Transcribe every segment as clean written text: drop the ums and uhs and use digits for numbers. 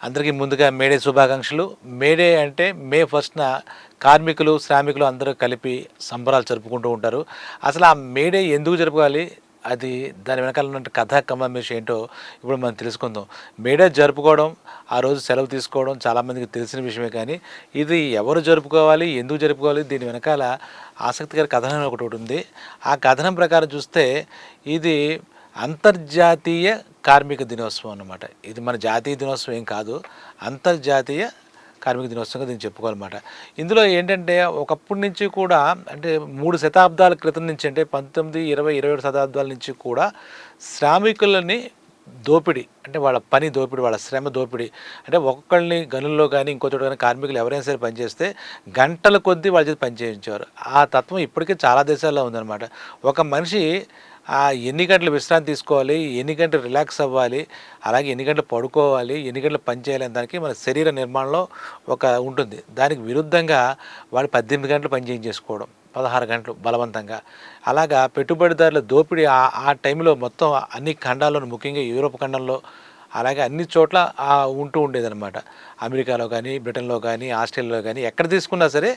అందరికీ ముందుగా మేడే శుభాకాంక్షలు. మేడే అంటే మే ఫస్ట్‌న కార్మికులు, శ్రామికులు అందరూ కలిపి సంబరాలు జరుపుకుంటూ ఉంటారు. అసలు ఆ మేడే ఎందుకు జరుపుకోవాలి? అది దాని వెనకాల ఉన్న కథా కమామేష్ ఏంటో ఇప్పుడు మనం తెలుసుకుందాం. మేడే జరుపుకోవడం, ఆ రోజు సెలవు తీసుకోవడం చాలామందికి తెలిసిన విషయమే కానీ, ఇది ఎవరు జరుపుకోవాలి? ఎందుకు జరుపుకోవాలి? దీని వెనకాల ఆసక్తికర కథనం ఒకటి ఉంది. ఆ కథనం ప్రకారం చూస్తే ఇది అంతర్జాతీయ కార్మిక దినోత్సవం అన్నమాట. ఇది మన జాతీయ దినోత్సవం ఏం కాదు. అంతర్జాతీయ కార్మిక దినోత్సవంగా దీన్ని చెప్పుకోవాలన్నమాట. ఇందులో ఏంటంటే ఒకప్పటి నుంచి కూడా అంటే 3 శతాబ్దాల క్రితం నుంచి అంటే 19, 20, 21 శతాబ్దాల నుంచి కూడా శ్రామికులని దోపిడీ అంటే వాళ్ళ పని దోపిడీ, వాళ్ళ శ్రమ దోపిడీ అంటే ఒక్కొక్కళ్ళని గనుల్లో కానీ ఇంకో చోట కానీ కార్మికులు ఎవరైనా సరే పనిచేస్తే గంటల కొద్దీ వాళ్ళ చేత పని చేయించేవారు. ఆ తత్వం ఇప్పటికే చాలా దేశాల్లో ఉందన్నమాట. ఒక మనిషి ఎన్ని గంటలు విశ్రాంతి తీసుకోవాలి, ఎన్ని గంటలు రిలాక్స్ అవ్వాలి, అలాగే ఎన్ని గంటలు పడుకోవాలి, ఎన్ని గంటలు పని చేయాలి అనే దానికి మన శరీర నిర్మాణంలో ఒక ఉంటుంది. దానికి విరుద్ధంగా వాడు 18 గంటలు పని చేయించేసుకోవడం, 16 గంటలు బలవంతంగా. అలాగా పెట్టుబడిదారుల దోపిడీ ఆ టైంలో మొత్తం అన్ని ఖండాల్లోనూ ముఖ్యంగా యూరోప్ ఖండంలో అలాగే అన్ని చోట్ల ఉంటూ ఉండేదన్నమాట. అమెరికాలో కానీ, బ్రిటన్లో కానీ, ఆస్ట్రేలియాలో కానీ ఎక్కడ తీసుకున్నా సరే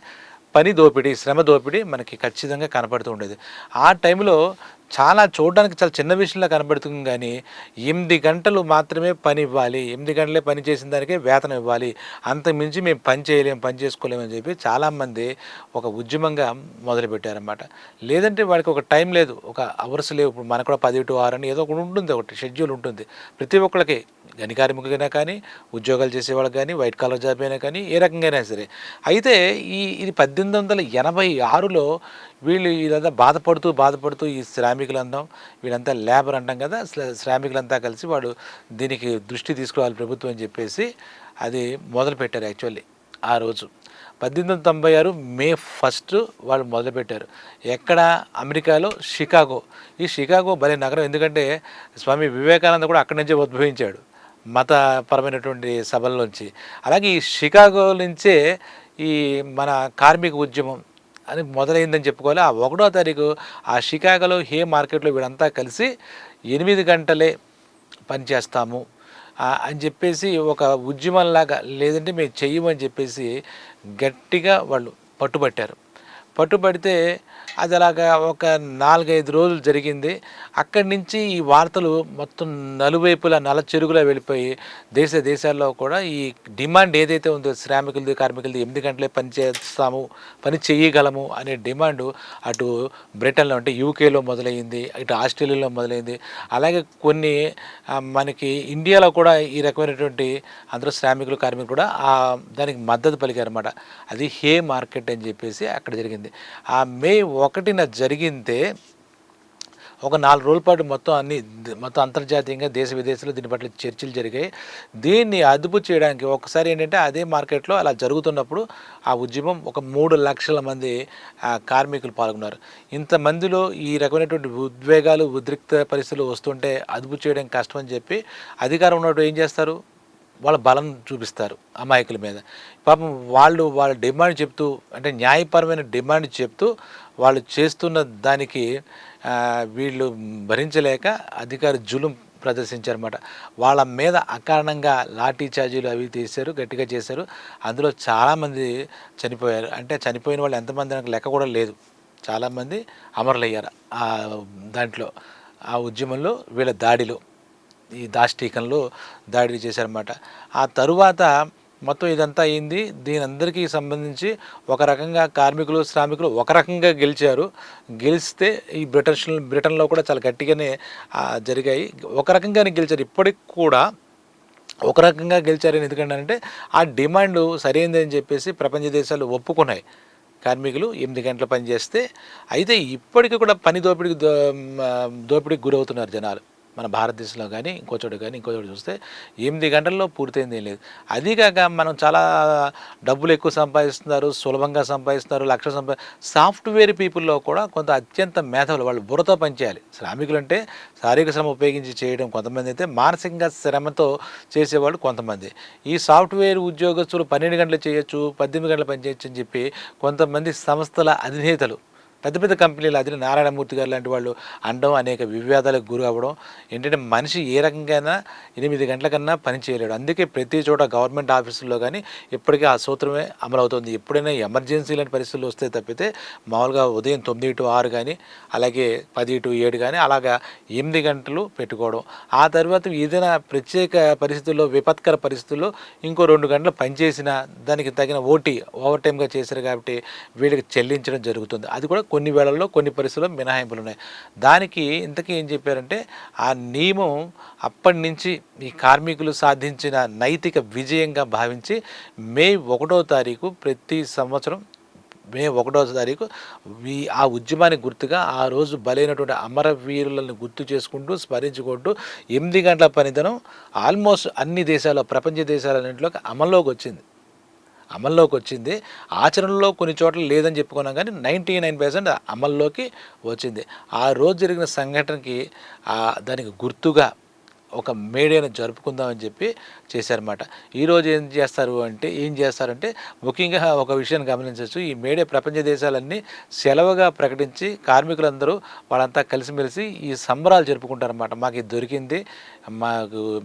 పని దోపిడీ, శ్రమ దోపిడీ మనకి ఖచ్చితంగా కనపడుతూ ఉండేది. ఆ టైంలో చూడడానికి చాలా చిన్న విషయంలా కనబడుతుంది కానీ 8 గంటలు మాత్రమే పని ఇవ్వాలి, 8 గంటలే పని చేసిన దానికే వేతనం ఇవ్వాలి, అంతకు మించి మేము పని చేయలేము, పని చేసుకోలేమని చెప్పి చాలామంది ఒక ఉద్యమంగా మొదలుపెట్టారన్నమాట. లేదంటే వాడికి ఒక టైం లేదు, ఒక అవర్స్ లేవు. ఇప్పుడు మనకు కూడా 10 to 6 అని ఏదో ఒకటి ఉంటుంది, ఒకటి షెడ్యూల్ ఉంటుంది ప్రతి ఒక్కరికి. గని కార్మికులైనా కానీ, ఉద్యోగాలు చేసేవాళ్ళకి కానీ, వైట్ కాలర్ జాబ్ అయినా కానీ, ఏ రకంగా అయినా సరే. అయితే ఇది 1886లో వీళ్ళు ఇదంతా బాధపడుతూ ఈ శ్రామికులందం వీళ్ళంతా లేబర్ అంటాం కదా, శ్రామికులంతా కలిసి వాడు దీనికి దృష్టి తీసుకురావాలి ప్రభుత్వం అని చెప్పేసి అది మొదలుపెట్టారు. యాక్చువల్లీ ఆ రోజు 1896 మే 1 వాళ్ళు మొదలుపెట్టారు. ఎక్కడ? అమెరికాలో షికాగో. ఈ షికాగో భలే నగరం, ఎందుకంటే స్వామి వివేకానంద కూడా అక్కడి నుంచే ఉద్భవించాడు మతపరమైనటువంటి సభల్లోంచి. అలాగే ఈ షికాగో నుంచే ఈ మన కార్మిక ఉద్యమం అని మొదలైందని చెప్పుకోవాలి. ఆ 1వ తారీఖు ఆ షికాగోలో హే మార్కెట్లో వీళ్ళంతా కలిసి 8 గంటలే పనిచేస్తాము అని చెప్పేసి ఒక ఉద్యమంలాగా, లేదంటే మేము చెయ్యమని చెప్పేసి గట్టిగా వాళ్ళు పట్టుబడితే అది అలాగా ఒక 4-5 రోజులు జరిగింది. అక్కడి నుంచి ఈ వార్తలు మొత్తం నలువైపులా చెరుగులా వెళ్ళిపోయి దేశాల్లో కూడా ఈ డిమాండ్ ఏదైతే ఉందో శ్రామికులది, కార్మికులది 8 గంటలే పని చేస్తాము, పని చేయగలము అనే డిమాండు అటు బ్రిటన్లో అంటే యూకేలో మొదలైంది, ఇటు ఆస్ట్రేలియాలో మొదలైంది. అలాగే కొన్ని మనకి ఇండియాలో కూడా ఈ రకమైనటువంటి అందరూ శ్రామికులు, కార్మికులు కూడా దానికి మద్దతు పలికారన్నమాట. అది హే మార్కెట్ అని చెప్పేసి అక్కడ జరిగింది. ఆ మే 1న జరిగితే ఒక 4 రోజుల పాటు మొత్తం అంతర్జాతీయంగా దేశ విదేశాల్లో దీని పట్ల చర్చలు జరిగాయి. దీన్ని అదుపు చేయడానికి ఒకసారి ఏంటంటే అదే మార్కెట్లో అలా జరుగుతున్నప్పుడు ఆ ఉద్యమం ఒక 3 లక్షల మంది కార్మికులు పాల్గొన్నారు. ఇంతమందిలో ఈ రకమైనటువంటి ఉద్వేగాలు, ఉద్రిక్త పరిస్థితులు వస్తుంటే అదుపు చేయడం కష్టం అని చెప్పి అధికారం ఉన్నట్టు ఏం చేస్తారు? వాళ్ళ బలం చూపిస్తారు అమాయకుల మీద. పాపం వాళ్ళ డిమాండ్ చెప్తూ, అంటే న్యాయపరమైన డిమాండ్ చెప్తూ వాళ్ళు చేస్తున్న దానికి వీళ్ళు భరించలేక అధికార జులుం ప్రదర్శించారన్నమాట. వాళ్ళ మీద అకారణంగా లాఠీ చార్జీలు అవి తీశారు, గట్టిగా చేశారు. అందులో చాలామంది చనిపోయారు. అంటే చనిపోయిన వాళ్ళు ఎంతమంది నాకు లెక్క కూడా లేదు. చాలామంది అమరులయ్యారు దాంట్లో, ఆ ఉద్యమంలో, వీళ్ళ దాడిలో, ఈ దాష్టీకంలో దాడి చేశారన్నమాట. ఆ తరువాత మొత్తం ఇదంతా అయింది. దీని అందరికీ సంబంధించి ఒక రకంగా కార్మికులు, శ్రామికులు ఒక రకంగా గెలిస్తే ఈ బ్రిటన్లో కూడా చాలా గట్టిగానే జరిగాయి. ఒక రకంగానే గెలిచారు. ఇప్పటికి కూడా ఒక రకంగా గెలిచారని ఎందుకంటే ఆ డిమాండ్ సరైనదని చెప్పేసి ప్రపంచ దేశాలు ఒప్పుకున్నాయి. కార్మికులు 8 గంటల పని చేస్తే. అయితే ఇప్పటికీ కూడా పని దోపిడీకి గురవుతున్నారు జనాలు. మన భారతదేశంలో కానీ ఇంకో చోట చూస్తే 8 గంటల్లో పూర్తయింది ఏం లేదు. అదీగాక మనం చాలా డబ్బులు ఎక్కువ సంపాదిస్తున్నారు, సులభంగా సంపాదిస్తున్నారు, సాఫ్ట్వేర్ పీపుల్లో కూడా కొంత అత్యంత మేధావులు, వాళ్ళు బుర్రతో పనిచేయాలి. శ్రామికులు అంటే శారీరక శ్రమ ఉపయోగించి చేయడం కొంతమంది అయితే, మానసికంగా శ్రమతో చేసేవాళ్ళు కొంతమంది. ఈ సాఫ్ట్వేర్ ఉద్యోగస్తులు 12 గంటలు చేయొచ్చు, 18 గంటలు పనిచేయచ్చు అని చెప్పి కొంతమంది సంస్థల అధినేతలు పెద్ద పెద్ద కంపెనీలు అది నారాయణమూర్తి గారు లాంటి వాళ్ళు అనడం, అనేక వివాదాలకు గురి అవ్వడం. ఏంటంటే మనిషి ఏ రకంగా 8 గంటల కన్నా పని చేయలేడు. అందుకే ప్రతి చోట గవర్నమెంట్ ఆఫీసుల్లో కానీ ఇప్పటికీ ఆ సూత్రమే అమలవుతుంది. ఎప్పుడైనా ఎమర్జెన్సీ లాంటి పరిస్థితులు వస్తే తప్పితే మామూలుగా ఉదయం 9 to 6 కానీ, అలాగే 10 to 7 కానీ, అలాగా 8 గంటలు పెట్టుకోవడం. ఆ తర్వాత ఏదైనా ప్రత్యేక పరిస్థితుల్లో, విపత్కర పరిస్థితుల్లో ఇంకో 2 గంటలు పనిచేసినా దానికి తగిన ఓవర్ టైమ్గా చేశారు కాబట్టి వీళ్ళకి చెల్లించడం జరుగుతుంది. అది కూడా కొన్ని వేళల్లో కొన్ని పరిస్థితుల్లో మినహాయింపులు ఉన్నాయి. దానికి ఇంతకీ ఏం చెప్పారంటే ఆ నియమం అప్పటి నుంచి ఈ కార్మికులు సాధించిన నైతిక విజయంగా భావించి మే 1వ తారీఖు ప్రతి సంవత్సరం మే 1వ తారీఖు ఆ ఉద్యమానికి గుర్తుగా ఆ రోజు బలైనటువంటి అమరవీరులను గుర్తు చేసుకుంటూ స్మరించుకుంటూ 8 గంటల పనిదినం ఆల్మోస్ట్ అన్ని దేశాల్లో, ప్రపంచ దేశాలన్నింటిలోకి అమల్లోకి వచ్చింది. ఆచరణలో కొన్ని చోట్ల లేదని చెప్పుకున్నాం కానీ 99% అమల్లోకి వచ్చింది. ఆ రోజు జరిగిన సంఘటనకి దానికి గుర్తుగా ఒక మేడేను జరుపుకుందామని చెప్పి చేశారన్నమాట. ఈరోజు ఏం చేస్తారంటే ముఖ్యంగా ఒక విషయాన్ని గమనించవచ్చు. ఈ మేడే ప్రపంచ దేశాలన్నీ సెలవుగా ప్రకటించి కార్మికులందరూ వాళ్ళంతా కలిసిమెలిసి ఈ సంబరాలు జరుపుకుంటారన్నమాట. మాకు ఇది దొరికింది,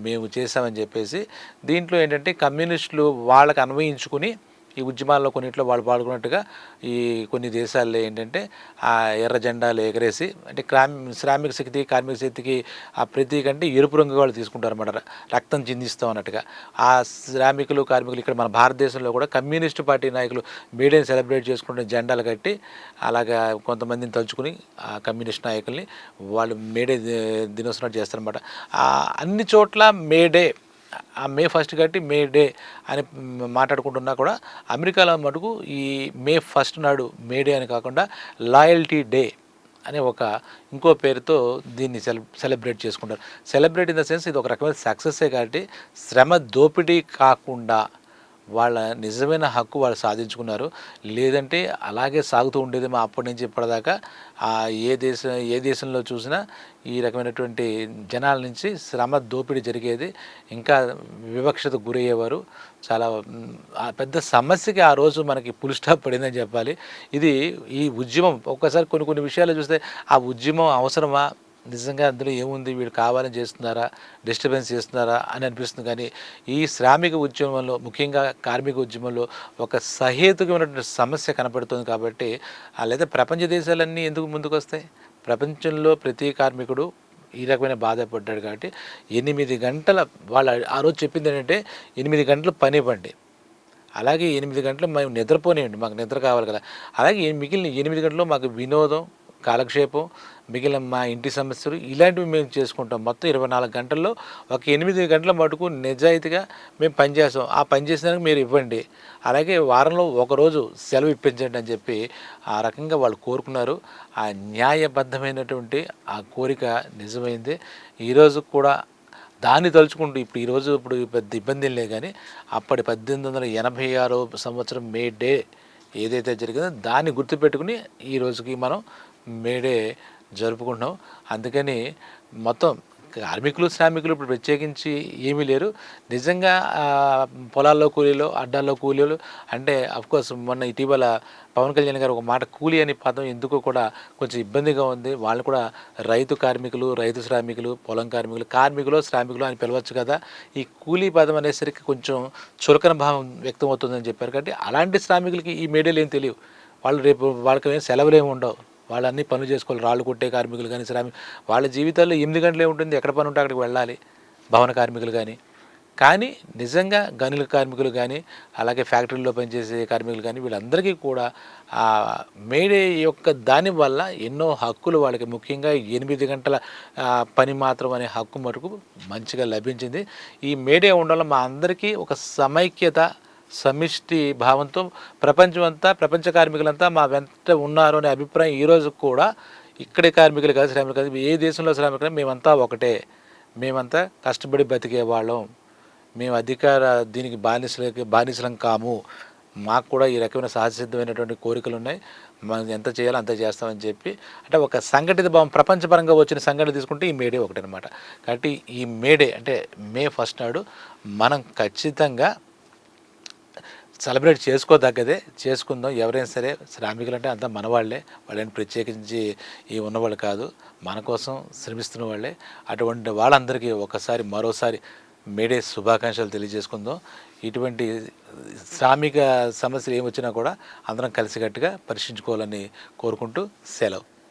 మేము చేసామని చెప్పేసి. దీంట్లో ఏంటంటే కమ్యూనిస్టులు వాళ్ళకి అన్వయించుకుని ఈ ఉద్యమాల్లో కొన్నిట్లో వాళ్ళు పాల్గొన్నట్టుగా ఈ కొన్ని దేశాల్లో ఏంటంటే ఆ ఎర్ర జెండాలు ఎగరేసి, అంటే శ్రామిక శక్తి, కార్మిక శక్తికి ఆ ప్రతీక అంటే ఎరుపు రంగు వాళ్ళు తీసుకుంటారు అన్నమాట, రక్తం చిందిస్తాం అన్నట్టుగా. ఆ శ్రామికులు, కార్మికులు ఇక్కడ మన భారతదేశంలో కూడా కమ్యూనిస్టు పార్టీ నాయకులు మేడేని సెలబ్రేట్ చేసుకుంటే జెండాలు కట్టి అలాగా కొంతమందిని తలుచుకుని ఆ కమ్యూనిస్ట్ నాయకుల్ని వాళ్ళు మేడే దినోత్సవం చేస్తారన్నమాట. అన్ని చోట్ల మేడే, ఆ మే 1 కాబట్టి మే డే అని మాట్లాడుకుంటున్నా కూడా అమెరికాలో మటుకు ఈ మే 1 నాడు మే డే అని కాకుండా లాయల్టీ డే అనే ఇంకో పేరుతో దీన్ని సెలబ్రేట్ చేసుకుంటారు. సెలబ్రేట్ ఇన్ ద సెన్స్ ఇది ఒక రకమైన సక్సెస్సే కాబట్టి శ్రమ దోపిడీ కాకుండా వాళ్ళ నిజమైన హక్కు వాళ్ళు సాధించుకున్నారు. లేదంటే అలాగే సాగుతూ ఉండేది మా అప్పటి నుంచి ఇప్పటిదాకా. ఏ దేశంలో చూసినా ఈ రకమైనటువంటి జనాల నుంచి శ్రమ దోపిడీ జరిగేది, ఇంకా వివక్షతకు గురయ్యేవారు. చాలా పెద్ద సమస్యకి ఆ రోజు మనకి ఫుల్ స్టాప్ పడిందని చెప్పాలి. ఈ ఉద్యమం ఒక్కసారి కొన్ని విషయాలు చూస్తే ఆ ఉద్యమం అవసరమా, నిజంగా అందులో ఏముంది, వీళ్ళు కావాలని చేస్తున్నారా, డిస్టర్బెన్స్ చేస్తున్నారా అని అనిపిస్తుంది. కానీ ఈ శ్రామిక ఉద్యమంలో, ముఖ్యంగా కార్మిక ఉద్యమంలో ఒక సహేతుకమైనటువంటి సమస్య కనపడుతుంది కాబట్టి లేదా ప్రపంచ దేశాలన్నీ ఎందుకు ముందుకు వస్తాయి? ప్రపంచంలో ప్రతి కార్మికుడు ఈ రకమైన బాధపడ్డాడు కాబట్టి 8 గంటల వాళ్ళు ఆ రోజు చెప్పింది ఏంటంటే 8 గంటలు పని ఇవ్వండి, అలాగే 8 గంటలు మేము నిద్రపోనివ్వండి, మాకు నిద్ర కావాలి కదా, అలాగే మిగిలిన 8 గంటలు మాకు వినోదం, కాలక్షేపం, మిగిలిన మా ఇంటి సమస్యలు ఇలాంటివి మేము చేసుకుంటాం. మొత్తం 24 గంటల్లో ఒక 8 గంటల మటుకు నిజాయితీగా మేము పనిచేస్తాం, ఆ పని చేసినాక మీరు ఇవ్వండి, అలాగే వారంలో ఒకరోజు సెలవు ఇప్పించండి అని చెప్పి ఆ రకంగా వాళ్ళు కోరుకున్నారు. ఆ న్యాయబద్ధమైనటువంటి ఆ కోరిక నిజమైంది. ఈరోజు కూడా దాన్ని తలుచుకుంటూ ఇప్పుడు పెద్ద ఇబ్బంది లేదు. కానీ అప్పటి 1886 సంవత్సరం మే డే ఏదైతే జరిగిందో దాన్ని గుర్తుపెట్టుకుని ఈ రోజుకి మనం మేడే జరుపుకుంటున్నాం. అందుకని మొత్తం కార్మికులు, శ్రామికులు ఇప్పుడు ప్రత్యేకించి ఏమీ లేరు. నిజంగా పొలాల్లో కూలీలు, అడ్డాల్లో కూలీలు అంటే అఫ్కోర్స్ మొన్న ఇటీవల పవన్ కళ్యాణ్ గారు ఒక మాట కూలీ అనే పదం ఎందుకో కూడా కొంచెం ఇబ్బందిగా ఉంది. వాళ్ళు కూడా రైతు కార్మికులు, రైతు శ్రామికులు, పొలం కార్మికులు, శ్రామికులు అని పిలవచ్చు కదా. ఈ కూలీ పదం అనేసరికి కొంచెం చులకన భావం వ్యక్తం అవుతుందని చెప్పారు. కాబట్టి అలాంటి శ్రామికులకి ఈ మేడేలు ఏం తెలియవు. వాళ్ళు రేపు వాళ్ళకి సెలవులు ఏమి ఉండవు, వాళ్ళు అన్ని పనులు చేసుకోవాలి. రాళ్ళు కొట్టే కార్మికులు కానీ, వాళ్ళ జీవితాల్లో 8 గంటలే ఉంటుంది, ఎక్కడ పని ఉంటే అక్కడికి వెళ్ళాలి. భవన కార్మికులు కానీ నిజంగా గనుల కార్మికులు కానీ, అలాగే ఫ్యాక్టరీలో పనిచేసే కార్మికులు కానీ, వీళ్ళందరికీ కూడా ఆ మేడే యొక్క దాని వల్ల ఎన్నో హక్కులు వాళ్ళకి, ముఖ్యంగా 8 గంటల పని మాత్రం అనే హక్కు మటుకు మంచిగా లభించింది. ఈ మేడే ఉండడం మా అందరికీ ఒక సమైక్యత, సమిష్టి భావంతో ప్రపంచ కార్మికులంతా మా వెంట ఉన్నారు అనే అభిప్రాయం ఈరోజు కూడా ఇక్కడే కార్మికులు కాదు, శ్రామికులు కాదు, ఏ దేశంలో శ్రామికులు మేమంతా ఒకటే, మేమంతా కష్టపడి బతికే వాళ్ళం, మేము దీనికి బానిసలం కాము, మాకు కూడా ఈ రకమైన సహజసిద్ధమైనటువంటి కోరికలు ఉన్నాయి, మనం ఎంత చేయాలో అంత చేస్తామని చెప్పి, అంటే ఒక సంఘటిత భావం, ప్రపంచపరంగా వచ్చిన సంఘటన తీసుకుంటే ఈ మేడే ఒకటి అనమాట. కాబట్టి ఈ మేడే అంటే మే 1 నాడు మనం ఖచ్చితంగా సెలబ్రేట్ చేసుకోదగ్గదే, చేసుకుందాం. ఎవరైనా సరే శ్రామికులు అంటే అంతా మనవాళ్లే, వాళ్ళని ప్రత్యేకించి ఈ ఉన్నవాళ్ళు కాదు, మన కోసం శ్రమిస్తున్న వాళ్ళే. అటువంటి వాళ్ళందరికీ ఒకసారి మరోసారి మేడే శుభాకాంక్షలు తెలియజేసుకుందాం. ఇటువంటి శ్రామిక సమస్యలు ఏమొచ్చినా కూడా అందరం కలిసికట్టుగా పరిష్కరించుకోవాలని కోరుకుంటూ సెలవు.